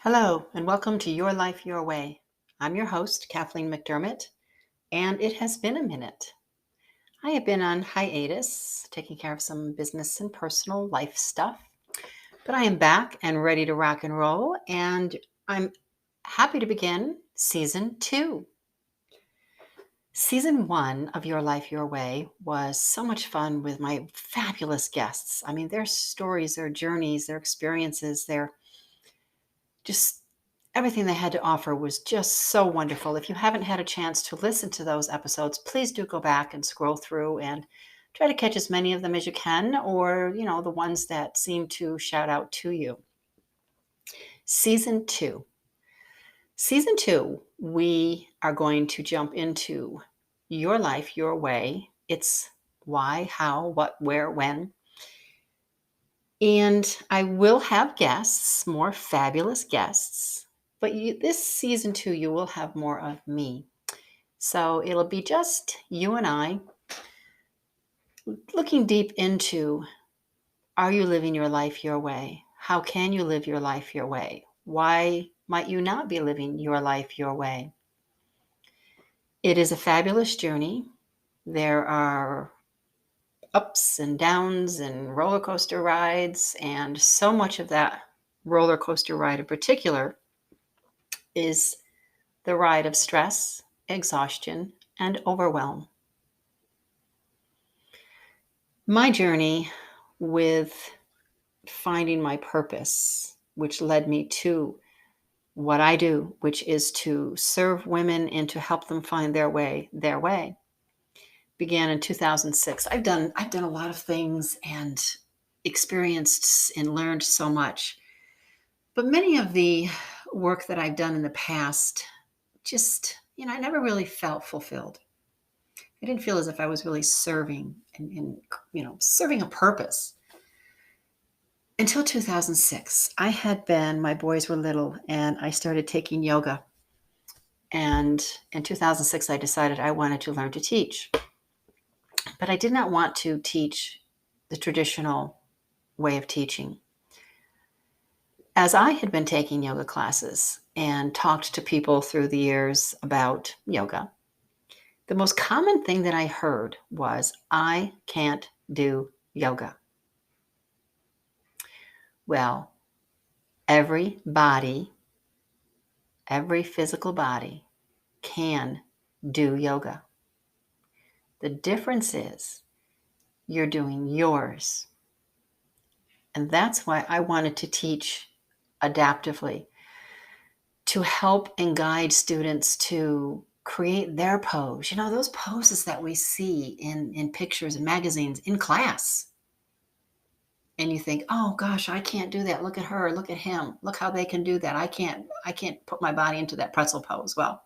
Hello, and welcome to Your Life, Your Way. I'm your host, Kathleen McDermott, and it has been a minute. I have been on hiatus, taking care of some business and personal life stuff, but I am back and ready to rock and roll, and I'm happy to begin season 2. Season 1 of Your Life, Your Way was so much fun with my fabulous guests. I mean, their stories, their journeys, their experiences, their just everything they had to offer was just so wonderful. If you haven't had a chance to listen to those episodes, please do go back and scroll through and try to catch as many of them as you can, or, the ones that seem to shout out to you. Season 2. Season 2, we are going to jump into Your Life, Your Way. It's why, how, what, where, when. And I will have guests, more fabulous guests. But this season 2, you will have more of me. So it'll be just you and I looking deep into, are you living your life your way? How can you live your life your way? Why might you not be living your life your way? It is a fabulous journey. There are ups and downs and roller coaster rides, and so much of that roller coaster ride in particular is the ride of stress, exhaustion, and overwhelm. My journey with finding my purpose, which led me to what I do, which is to serve women and to help them find their way, began in 2006. I've done a lot of things and experienced and learned so much. But many of the work that I've done in the past just, I never really felt fulfilled. I didn't feel as if I was really serving and serving a purpose. Until 2006, my boys were little, and I started taking yoga. And in 2006, I decided I wanted to learn to teach. But I did not want to teach the traditional way of teaching. As I had been taking yoga classes and talked to people through the years about yoga, the most common thing that I heard was, I can't do yoga. Well, every physical body can do yoga. The difference is you're doing yours. And that's why I wanted to teach adaptively, to help and guide students to create their pose. Those poses that we see in pictures and magazines in class. And you think, oh gosh, I can't do that. Look at her, look at him. Look how they can do that. I can't put my body into that pretzel pose. Well,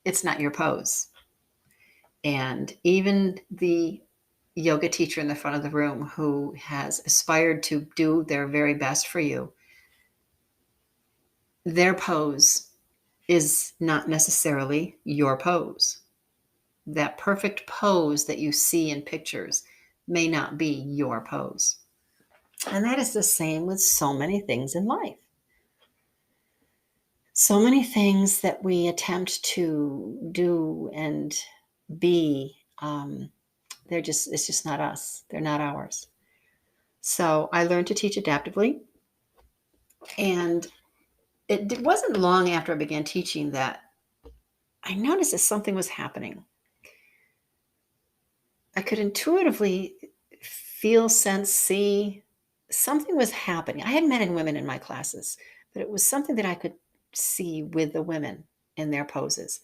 it's not your pose. And even the yoga teacher in the front of the room who has aspired to do their very best for you, their pose is not necessarily your pose. That perfect pose that you see in pictures may not be your pose. And that is the same with so many things in life. So many things that we attempt to do and be, it's just not us. They're not ours. So I learned to teach adaptively. And it wasn't long after I began teaching that I noticed that something was happening. I could intuitively feel, sense, see something was happening. I had men and women in my classes, but it was something that I could see with the women in their poses.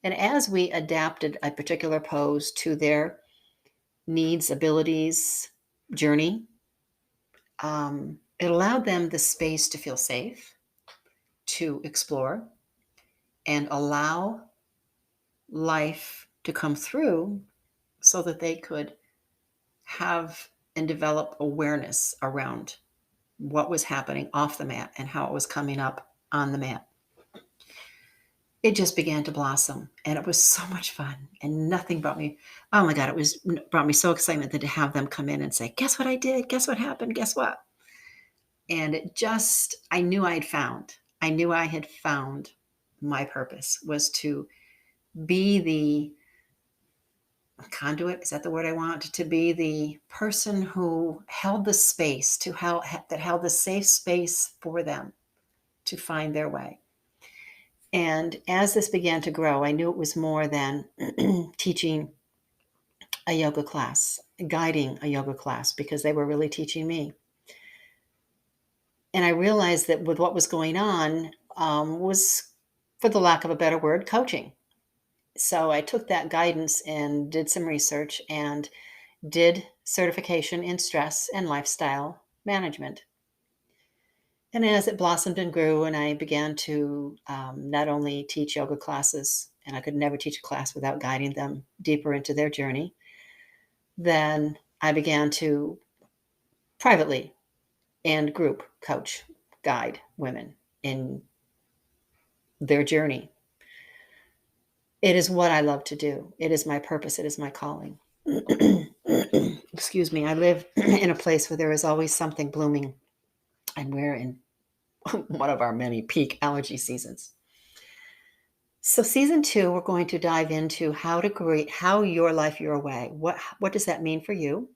And as we adapted a particular pose to their needs, abilities, journey, it allowed them the space to feel safe, to explore, and allow life to come through so that they could have and develop awareness around what was happening off the mat and how it was coming up on the mat. It just began to blossom, and it was so much fun, and nothing brought me, oh my God, brought me so excitement to have them come in and say, guess what I did? Guess what happened? Guess what? And I knew I had found my purpose was to be the conduit. Is that the word I want? To be the person who held the space, that held the safe space for them to find their way. And as this began to grow, I knew it was more than teaching a yoga class, guiding a yoga class, because they were really teaching me. And I realized that with what was going on, was, for the lack of a better word, coaching. So I took that guidance and did some research and did certification in stress and lifestyle management. And as it blossomed and grew, and I began to not only teach yoga classes, and I could never teach a class without guiding them deeper into their journey, then I began to privately and group coach, guide women in their journey. It is what I love to do. It is my purpose. It is my calling. Excuse me. I live in a place where there is always something blooming, and we're in one of our many peak allergy seasons. So season 2, we're going to dive into how to create your life your way. What does that mean for you?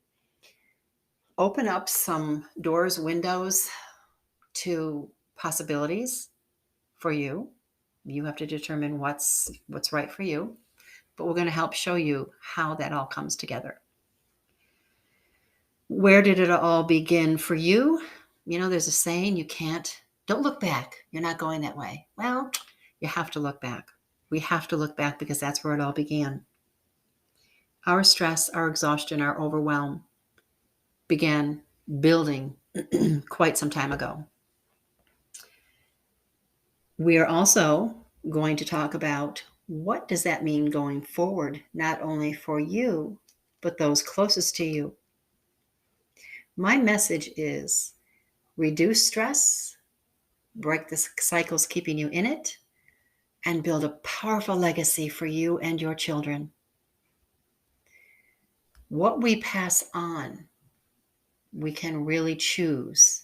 Open up some doors, windows to possibilities for you. You have to determine what's right for you, but we're going to help show you how that all comes together. Where did it all begin for you? There's a saying, don't look back. You're not going that way. Well, you have to look back. We have to look back because that's where it all began. Our stress, our exhaustion, our overwhelm began building quite some time ago. We are also going to talk about what does that mean going forward, not only for you, but those closest to you. My message is reduce stress, break the cycles keeping you in it, and build a powerful legacy for you and your children. What we pass on, we can really choose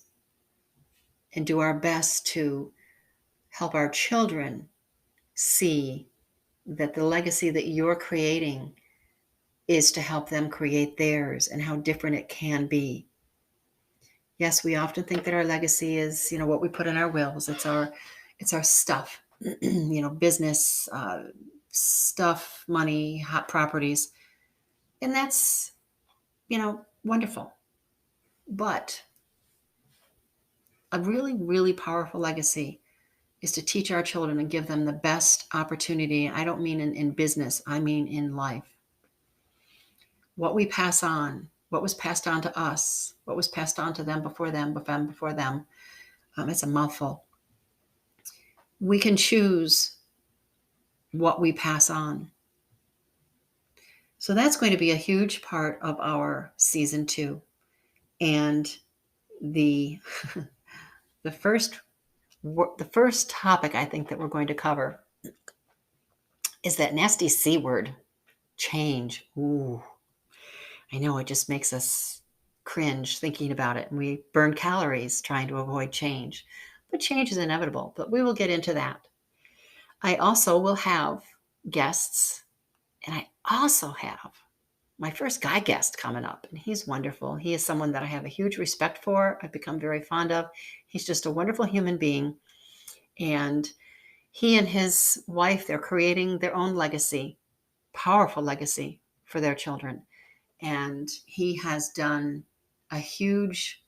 and do our best to help our children see that the legacy that you're creating is to help them create theirs and how different it can be. Yes, we often think that our legacy is, what we put in our wills. It's our stuff, business, stuff, money, hot properties. And that's, wonderful. But a really, really powerful legacy is to teach our children and give them the best opportunity. I don't mean in business, I mean in life. What we pass on, what was passed on to us, what was passed on to them before them, it's a mouthful. We can choose what we pass on. So that's going to be a huge part of our season 2. And the the first topic I think that we're going to cover is that nasty C word, change. Ooh, I know it just makes us cringe thinking about it. And we burn calories trying to avoid change. But change is inevitable. But we will get into that. I also will have guests. And I also have my first guy guest coming up. And he's wonderful. He is someone that I have a huge respect for. I've become very fond of. He's just a wonderful human being. And he and his wife, they're creating their own legacy, powerful legacy for their children. And he has done a huge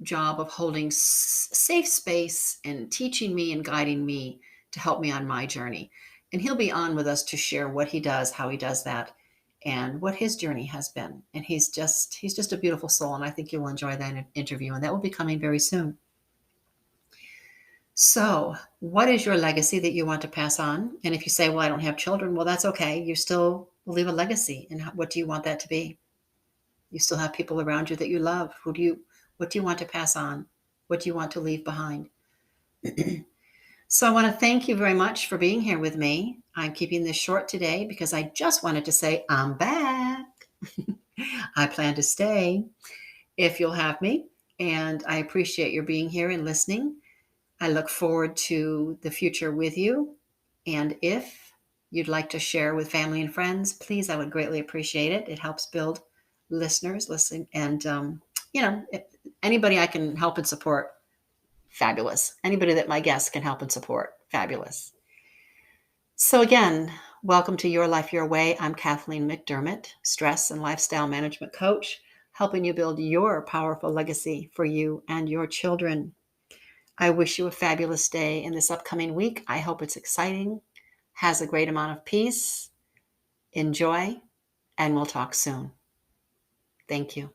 job of holding safe space and teaching me and guiding me to help me on my journey. And he'll be on with us to share what he does, how he does that, and what his journey has been. And he's just a beautiful soul. And I think you'll enjoy that interview. And that will be coming very soon. So what is your legacy that you want to pass on? And if you say, well, I don't have children, well, that's okay. You still will leave a legacy. And what do you want that to be? You still have people around you that you love. What do you want to pass on? What do you want to leave behind? So I want to thank you very much for being here with me. I'm keeping this short today because I just wanted to say I'm back. I plan to stay if you'll have me. and I appreciate your being here and listening. I look forward to the future with you. And if you'd like to share with family and friends, please, I would greatly appreciate it. It helps build listeners, listen, and anybody I can help and support, fabulous. Anybody that my guests can help and support, fabulous. So again, welcome to Your Life Your Way. I'm Kathleen McDermott, stress and lifestyle management coach, helping you build your powerful legacy for you and your children. I wish you a fabulous day in this upcoming week. I hope it's exciting, has a great amount of peace. Enjoy, and we'll talk soon. Thank you.